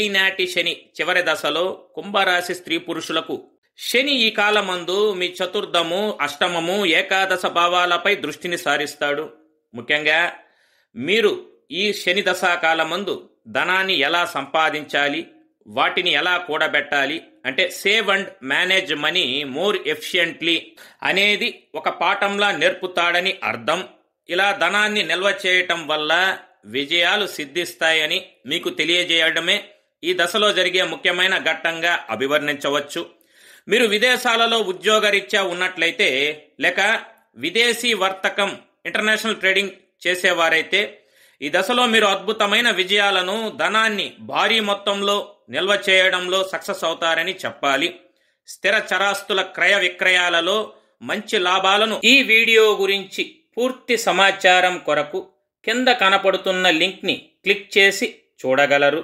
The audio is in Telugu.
ఏలినాటి శని చివరి దశలో కుంభరాశి స్త్రీ పురుషులకు శని ఈ కాలమందు మీ చతుర్థము, అష్టమము, ఏకాదశ భావాలపై దృష్టిని సారిస్తాడు. ముఖ్యంగా మీరు ఈ శని దశాకాలమందు ధనాన్ని ఎలా సంపాదించాలి, వాటిని ఎలా కూడబెట్టాలి, అంటే save and manage money more efficiently అనేది ఒక పాఠంలా నేర్పుతాడని అర్థం. ఇలా ధనాన్ని నిల్వ చేయటం వల్ల విజయాలు సిద్ధిస్తాయని మీకు తెలియజేయడమే ఈ దశలో జరిగే ముఖ్యమైన ఘట్టంగా అభివర్ణించవచ్చు. మీరు విదేశాలలో ఉద్యోగరీత్యా ఉన్నట్లయితే, లేక విదేశీ వర్తకం ఇంటర్నేషనల్ ట్రేడింగ్ చేసేవారైతే ఈ దశలో మీరు అద్భుతమైన విజయాలను, ధనాన్ని భారీ మొత్తంలో నిల్వ చేయడంలో సక్సెస్ అవుతారని చెప్పాలి. స్థిర చరాస్తుల క్రయ విక్రయాలలో మంచి లాభాలను ఈ వీడియో గురించి పూర్తి సమాచారం కొరకు కింద కనపడుతున్న లింక్ని క్లిక్ చేసి చూడగలరు.